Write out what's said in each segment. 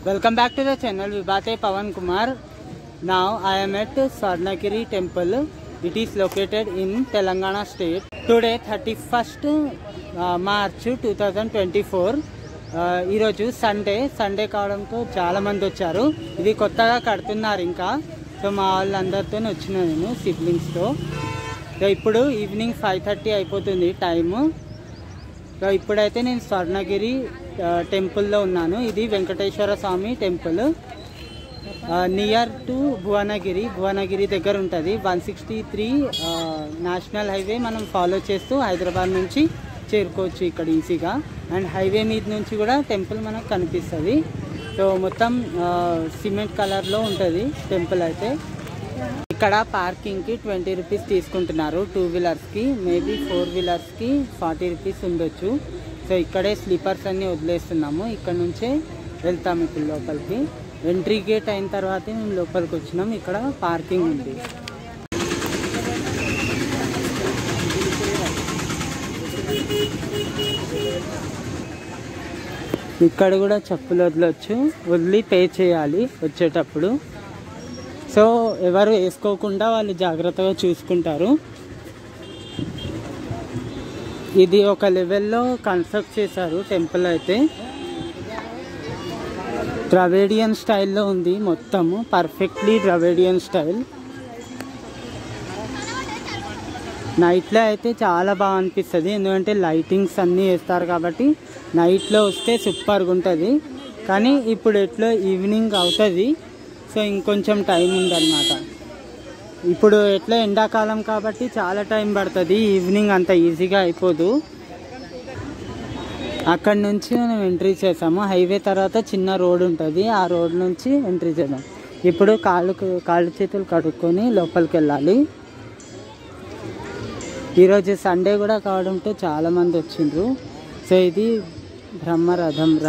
Welcome back to the channel Vibhate Pawan Kumar. Now I am at Swarnagiri temple. It is located in Telangana state. Today 31st March 2024. ఈరోజు Sunday కావడంతో చాలా మంది వచ్చారు. ఇది కొత్తగా కడుతున్నారు ఇంకా. సో మా వాళ్ళందరితో వచ్చిన నేను సిబ్లింగ్స్తో. సో ఇప్పుడు ఈవినింగ్ 5:30 అయిపోతుంది టైము. సో ఇప్పుడైతే నేను స్వర్ణగిరి టెంపుల్లో ఉన్నాను. ఇది వెంకటేశ్వర స్వామి టెంపుల్. నియర్ టు భువనగిరి దగ్గర ఉంటుంది. 163 నేషనల్ హైవే మనం ఫాలో చేస్తూ హైదరాబాద్ నుంచి చేరుకోవచ్చు ఇక్కడ ఈజీగా. అండ్ హైవే మీద నుంచి కూడా టెంపుల్ మనకు కనిపిస్తుంది. సో మొత్తం సిమెంట్ కలర్లో ఉంటుంది టెంపుల్ అయితే. ఇక్కడ పార్కింగ్కి 20 రూపీస్ తీసుకుంటున్నారు. 2 వీలర్స్కి, మేబీ 4 వీలర్స్కి 40 రూపీస్ ఉండొచ్చు. సో ఇక్కడే స్లీపర్స్ అన్నీ వదిలేస్తున్నాము. ఇక్కడ నుంచే వెళ్తాము ఇప్పుడు లోపలికి. ఎంట్రీ గేట్ అయిన తర్వాతే మేము లోపలికి వచ్చినాం. ఇక్కడ పార్కింగ్ ఉంది. ఇక్కడ కూడా చెప్పులు వదలొచ్చు, వదిలి పే చేయాలి వచ్చేటప్పుడు. సో ఎవరు వేసుకోకుండా వాళ్ళు జాగ్రత్తగా చూసుకుంటారు. ఇది ఒక లెవెల్లో కన్స్ట్రక్ట్ చేశారు టెంపుల్ అయితే. ద్రవిడియన్ స్టైల్లో ఉంది మొత్తము, పర్ఫెక్ట్లీ ద్రవిడియన్ స్టైల్. నైట్లో అయితే చాలా బాగా అనిపిస్తుంది, ఎందుకంటే లైటింగ్స్ అన్నీ వేస్తారు కాబట్టి నైట్లో వస్తే సూపర్గా ఉంటుంది. కానీ ఇప్పుడు ఎట్లా ఈవినింగ్ అవుతుంది, సో ఇంకొంచెం టైం ఉందన్నమాట. ఇప్పుడు ఎట్లా ఎండాకాలం కాబట్టి చాలా టైం పడుతుంది, ఈవినింగ్ అంత ఈజీగా అయిపోదు. అక్కడి నుంచి మనం ఎంట్రీ చేసాము. హైవే తర్వాత చిన్న రోడ్ ఉంటుంది, ఆ రోడ్ నుంచి ఎంట్రీ చేద్దాం. ఇప్పుడు కాళ్ళు చేతులు కడుక్కొని లోపలికి వెళ్ళాలి. ఈరోజు సండే కూడా కావడంతో చాలామంది వచ్చిండ్రు. సో ఇది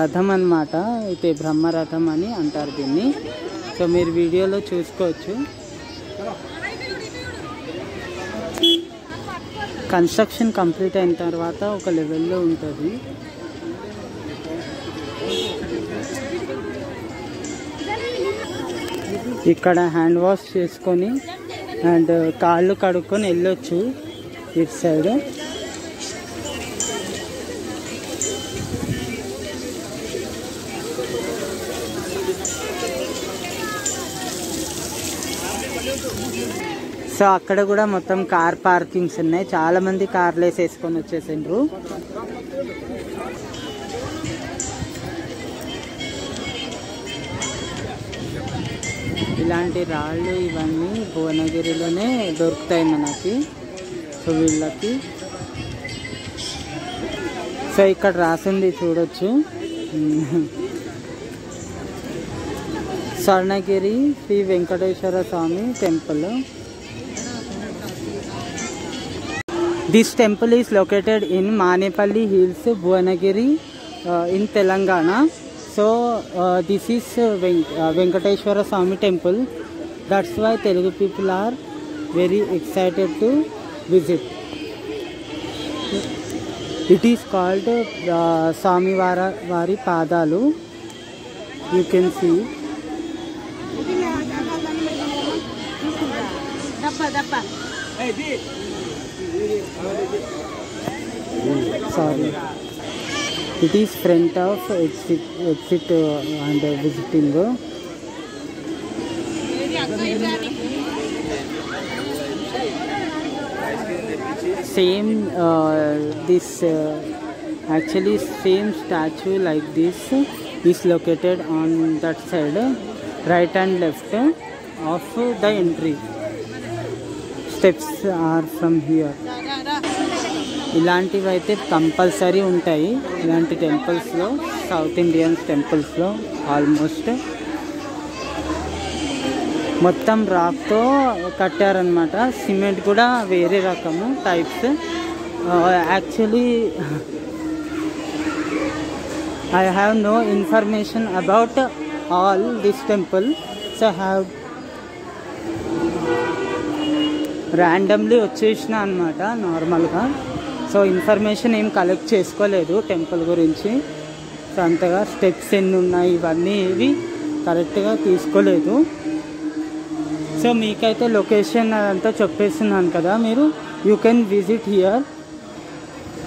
రథం అన్నమాట. అయితే బ్రహ్మరథం అని అంటారు దీన్ని. సో మీరు వీడియోలో చూసుకోవచ్చు. కన్స్ట్రక్షన్ కంప్లీట్ అయిన తర్వాత ఒక లెవెల్లో ఉంటుంది. ఇక్కడ హ్యాండ్ వాష్ చేసుకొని అండ్ కాళ్ళు కడుక్కొని వెళ్ళొచ్చు ఇటు సైడ్. సో అక్కడ కూడా మొత్తం కార్ పార్కింగ్స్ ఉన్నాయి. చాలా మంది కార్లు వేసేసుకొని వచ్చేసిండ్రు. ఇలాంటి రాళ్ళు ఇవన్నీ భువనగిరిలోనే దొరుకుతాయి మనకి. సో వీళ్ళకి సో ఇక్కడ రాసింది చూడొచ్చు, స్వర్ణగిరి శ్రీ వెంకటేశ్వర స్వామి temple. This temple is located in Manepalli Hills, Bhuvanagiri in Telangana. So this is Venkateshwara Swami temple. That's why Telugu people are very excited to visit. It is called Swami Vari Padalu. You can see. Sorry, it is front of exit and visiting. Same this actually same statue like this is located on that side, right and left of the entry. Steps are from here. ఇలాంటివి అయితే compulsory ఉంటాయి ఇలాంటి టెంపుల్స్లో, south Indians టెంపుల్స్లో. Almost మొత్తం రాక్తో కట్టారనమాట. Cement కూడా వేరే రకము types. Actually I have no information about all this temple. So have randomly వచ్చేసిన అనమాట నార్మల్గా. సో ఇన్ఫర్మేషన్ ఏం కలెక్ట్ చేసుకోలేదు టెంపుల్ గురించి. సో అంతగా స్టెప్స్ ఎన్ని ఉన్నాయి ఇవన్నీ ఏవి కరెక్ట్గా తీసుకోలేదు. సో మీకైతే లొకేషన్ అదంతా చెప్పేస్తున్నాను కదా, మీరు you can visit here.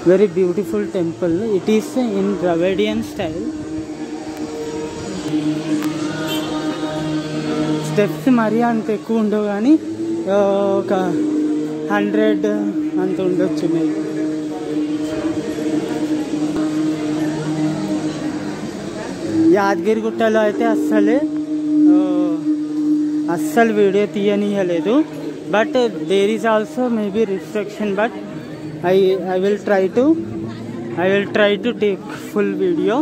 Very beautiful temple. It is in Dravidian style. Steps మరీ అంత ఎక్కువ ఉండవు కానీ ఒక 100 అంత ఉండొచ్చు మీరు. యాదగిరిగుట్టలో అయితే అస్సలు వీడియో తీయనీయలేదు. But there is also maybe restriction, but I will try to take full video.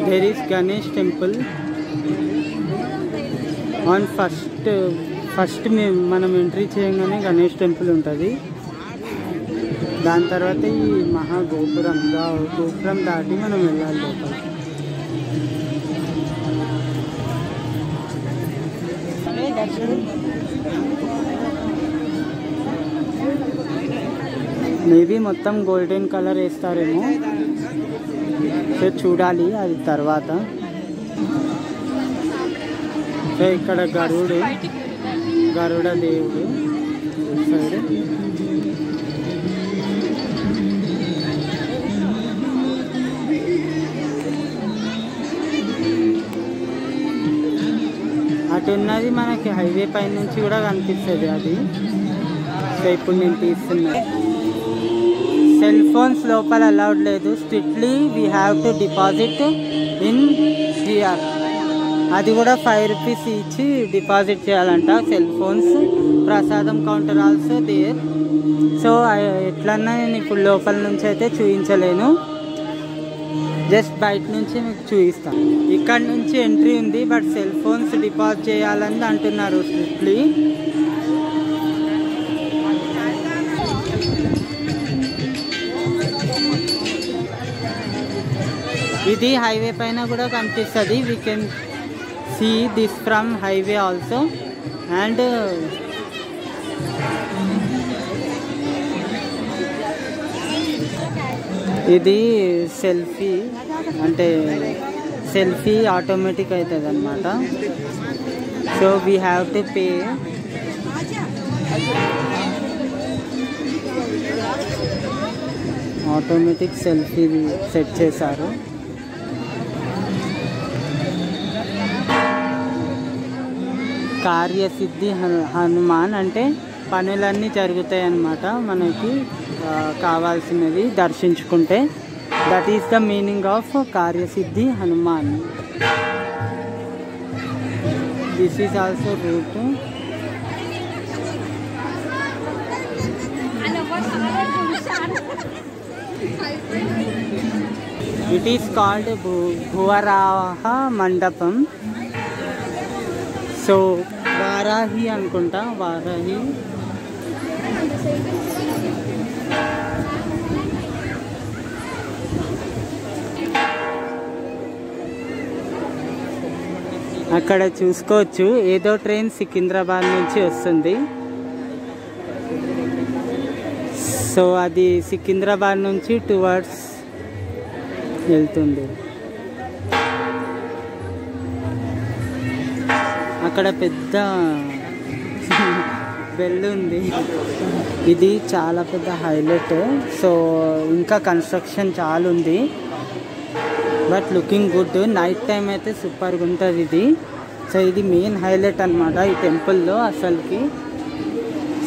There is Ganesh temple on first మనం ఎంట్రీ చేయగానే గణేష్ టెంపుల్ ఉంటుంది. దాని తర్వాత ఈ గోపురం దాటి మనం వెళ్ళాలి లోపల. మేబీ మొత్తం గోల్డెన్ కలర్ వేస్తారేమో, సో చూడాలి అది తర్వాత. సో ఇక్కడ గరుడ దేవుడు సైడ్. అటు ఉన్నది మనకి హైవే పై నుంచి కూడా కనిపిస్తుంది అది. సో ఇప్పుడు నేను తీస్తున్నా. సెల్ ఫోన్స్ లోపల అలౌడ్ లేదు. Strictly we have to deposit in here. అది కూడా 5 రూపీస్ ఇచ్చి డిపాజిట్ చేయాలంట సెల్ ఫోన్స్. ప్రసాదం కౌంటర్ ఆల్సో దేర్. సో ఎట్లన్నా నేను ఇప్పుడు లోపల నుంచి అయితే చూపించలేను, జస్ట్ బయట నుంచి మీకు చూపిస్తాను. ఇక్కడ నుంచి ఎంట్రీ ఉంది, బట్ సెల్ ఫోన్స్ డిపాజిట్ చేయాలని అంటున్నారు స్ట్రిక్ట్లీ. ఇది హైవే పైన కూడా కనిపిస్తుంది. We can see this from highway also. And ఇది సెల్ఫీ ఆటోమేటిక్ అవుతుంది అన్నమాట. So we have to pay. Automatic selfie set చేశారు. కార్యసిద్ధి హనుమాన్ అంటే పనులన్నీ జరుగుతాయి అన్నమాట మనకి కావాల్సినవి దర్శించుకుంటే. That is the meaning of Karyasiddhi Hanuman. This is also route. It is called Bhuvaraha Mandapam. So Varahi అనుకుంటా, వారాహి. అక్కడ చూసుకోవచ్చు ఏదో ట్రైన్ సికింద్రాబాద్ నుంచి వస్తుంది. సో అది సికింద్రాబాద్ నుంచి టువర్డ్స్ వెళ్తుంది. అక్కడ పెద్ద బెల్ ఉంది. ఇది చాలా పెద్ద హైలైట్. సో ఇంకా కన్స్ట్రక్షన్ చాలా ఉంది, but looking good. Night time అయితే సూపర్గా ఉంటుంది ఇది. సో ఇది మెయిన్ హైలైట్ అన్నమాట ఈ టెంపుల్లో అసలుకి.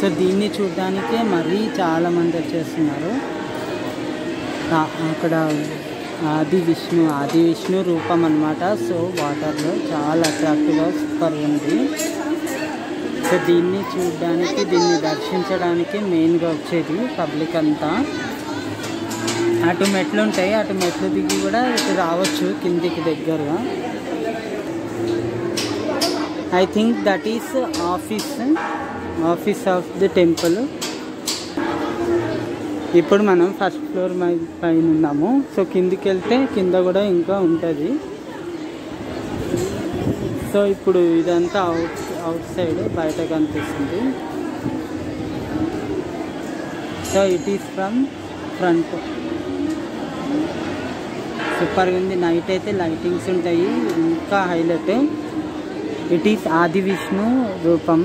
సో దీన్ని చూడడానికే మరీ చాలామంది వచ్చేస్తున్నారు. అక్కడ ఆది విష్ణు రూపం అన్నమాట. సో వాటర్లో చాలా అట్రాక్టివ్గా సూపర్గా ఉంది. సో దీన్ని చూడడానికి, దీన్ని దర్శించడానికి మెయిన్గా వచ్చేది పబ్లిక్ అంతా. అటు మెట్లు ఉంటాయి, అటు మెట్లు దిగి కూడా ఇటు రావచ్చు కిందికి దగ్గరగా. I think that is office of the temple. ఇప్పుడు మనం ఫస్ట్ ఫ్లోర్ పైన ఉన్నాము. సో కిందికి వెళ్తే కింద కూడా ఇంకా ఉంటుంది. సో ఇప్పుడు ఇదంతా అవుట్ సైడ్ బయట కనిపిస్తుంది. So it is from front. సూపర్గా ఉంది. నైట్ అయితే లైటింగ్స్ ఉంటాయి, ఇంకా highlight. It is Adi Vishnu రూపం.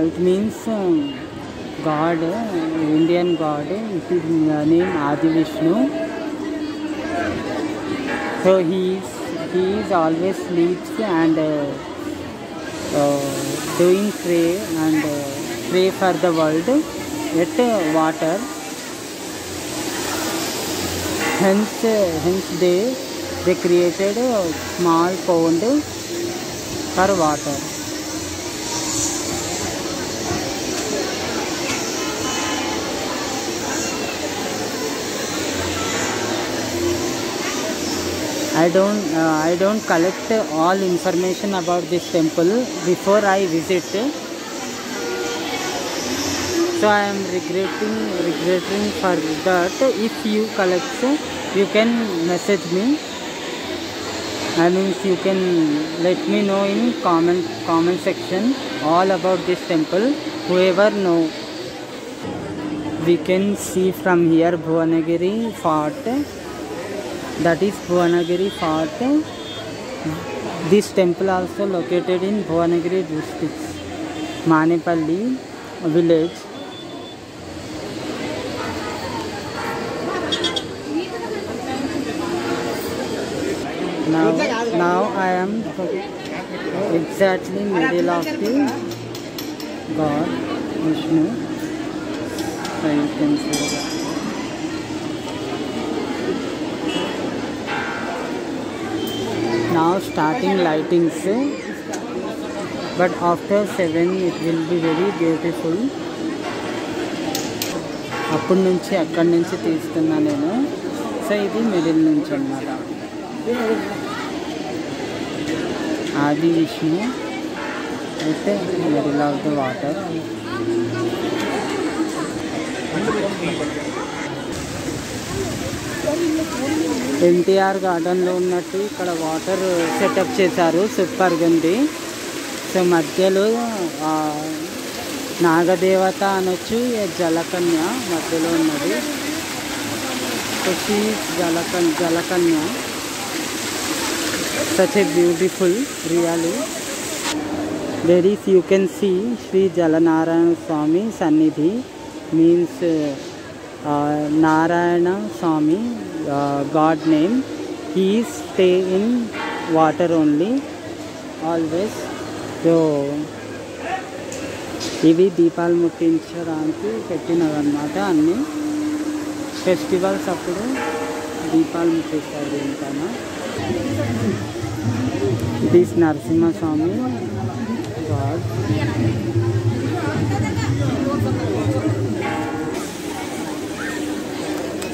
It means God, Indian God. It is name Adi Vishnu. So he is always sleeps and doing pray for the world at water. Hence they created a small pond for water. I don't collect all information about this temple before I visit. So I am regretting for that. If you collect, you can message me. I mean, you can let me know in comment section all about this temple. Whoever know, we can see from here Bhuvanagiri Fort. That is Bhuvanagiri Fort. This temple also located in Bhuvanagiri district, Manepalli village. Now I am exactly middle of the God Vishnu. So you can see that. Now starting lightings, but after 7 it will be very beautiful. అప్పటి నుంచి అక్కడి నుంచి తీస్తున్నా నేను. So ఇది middle నుంచి అన్నమాట. ఆది విష్ణు అయితే middle of the water. NTR గార్డెన్లో ఉన్నట్టు ఇక్కడ వాటర్ సెటప్ చేశారు, సూపర్గా ఉంది. సో మధ్యలో నాగదేవత అనొచ్చు, జలకన్య మధ్యలో ఉన్నది. So she jalakanya. Such a beautiful really. there is, you can see Sri Jalanarayana Swami Sannidhi, means Narayana Swami, God name. He is stay in water only always. So ఇవి దీపాలు ముట్టించడానికి పెట్టినవన్నమాట. అన్ని ఫెస్టివల్స్ అప్పుడు దీపాలు ముట్టిస్తారు దీనికన్నా. This Narasimhaswamy God.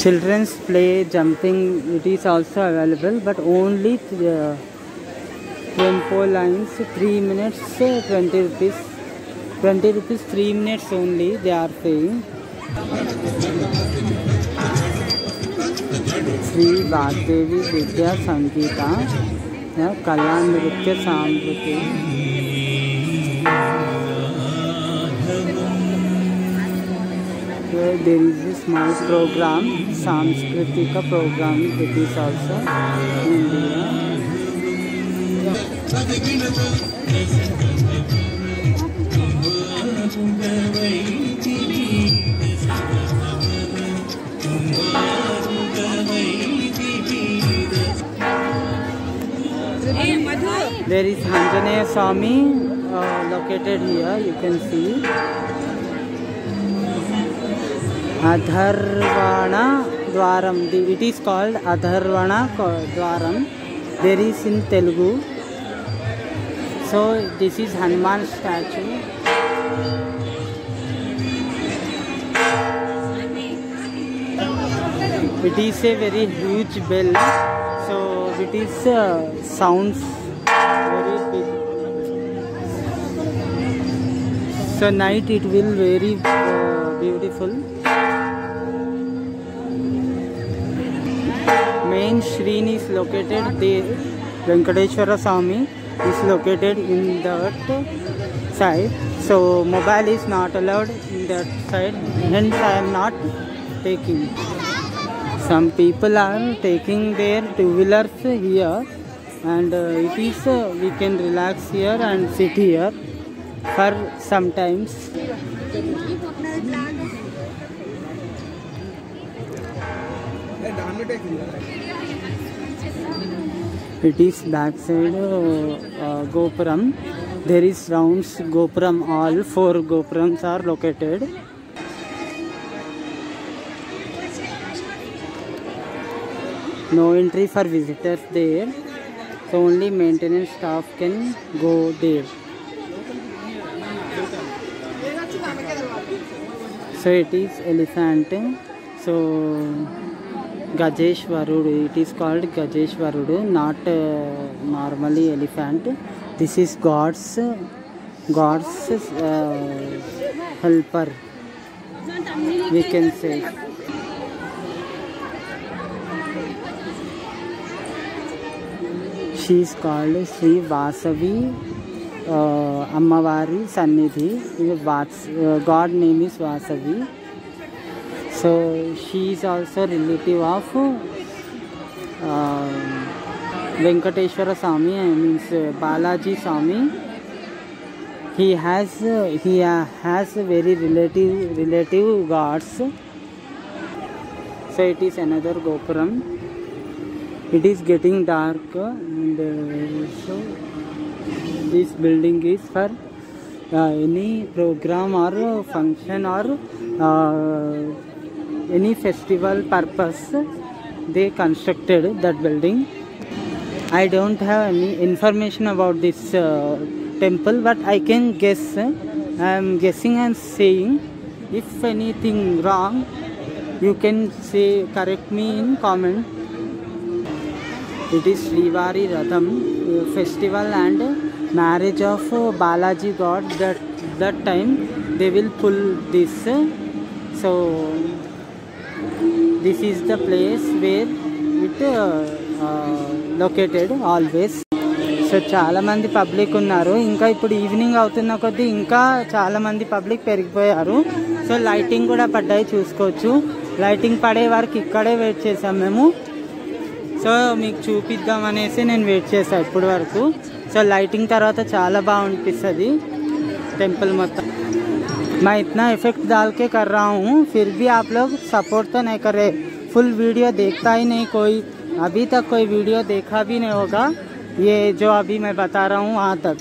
Children's play, jumping, it is also available, but only tempo lines 3 minutes 20 rupees. 20 rupees 3 minutes only they are paying. Sri Vagdevi Vidya Sangeeta Kala Nritya Samruti. There is a small program, Sanskritika program, it is also in India. There is Anjaneya Swami located here, you can see. Adharvana Dwaram, it is called Adharvana Dwaram. There is in Telugu. So this is Hanuman statue. It is a very huge bell, so it is sounds very big. So night it will very beautiful. Main shrine is located there, Venkateshwara Swami. is located in that side. So mobile is not allowed in that side. Hence I am not taking. Some people are taking their two-wheelers here, and it is we can relax here and sit here for sometimes. It is backside Gopuram. There is rounds Gopuram. All 4 Gopurams are located. No entry for visitors there. So only maintenance staff can go there. So it is elephant. So Gajeshwarudu. It is called Gajeshwarudu, not normally elephant. This is God's helper, we can say. She is called Sri Vasavi Ammavari Sannidhi. God name is Vasavi. So she is also relative of Venkateshwara Swami, means Balaji Swami. He has very relative gods. So it is another Gopuram. It is getting dark, and so this building is for any program or function or any festival purpose. They constructed that building. I don't have any information about this temple, but I can guess. I am guessing and saying. If anything wrong, you can say, correct me in comment. It is Srivari Ratham festival and marriage of Balaji God. That time they will pull this. So this is the place where it located always. So చాలా మంది public ఉన్నారు. ఇంకా ఇప్పుడు evening అవుతున్న కొద్దీ ఇంకా చాలా మంది పబ్లిక్ పెరిగిపోయారు. సో లైటింగ్ కూడా పడ్డాయి, చూసుకోవచ్చు. లైటింగ్ పడే వరకు ఇక్కడే వెయిట్ చేసాం మేము. సో మీకు చూపిద్దాం అనేసి నేను వెయిట్ చేశాను ఇప్పటి వరకు. సో లైటింగ్ తర్వాత చాలా బాగా అనిపిస్తుంది टेम्पल మొత్తం. मैं इतना इफेक्ट डाल के कर रहा हूँ, फिर भी आप लोग सपोर्ट तो नहीं कर रहे. फुल वीडियो देखता ही नहीं कोई. अभी तक कोई वीडियो देखा भी नहीं होगा. ये जो अभी मैं बता रहा हूँ वहाँ तक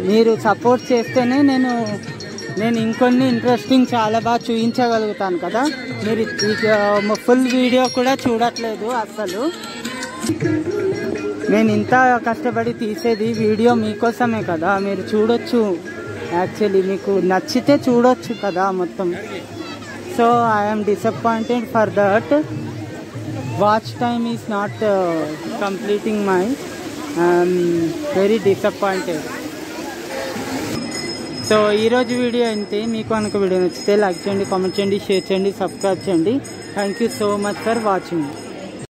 మీరు సపోర్ట్ చేస్తేనే నేను ఇంకొన్ని ఇంట్రెస్టింగ్ చాలా బాగా చూపించగలుగుతాను కదా. మీరు ఫుల్ వీడియో కూడా చూడట్లేదు అసలు. నేను ఇంత కష్టపడి తీసేది వీడియో మీకోసమే కదా, మీరు చూడొచ్చు. యాక్చువల్లీ మీకు నచ్చితే చూడొచ్చు కదా మొత్తం. So I'm disappointed for that. Watch time is not completing my. I'm very disappointed. So ఈరోజు వీడియో అంతే. మీకు కనుక వీడియో నచ్చితే లైక్ చేయండి, కామెంట్ చేయండి, షేర్ చేయండి, సబ్స్క్రైబ్ చేయండి. Thank you so much for watching.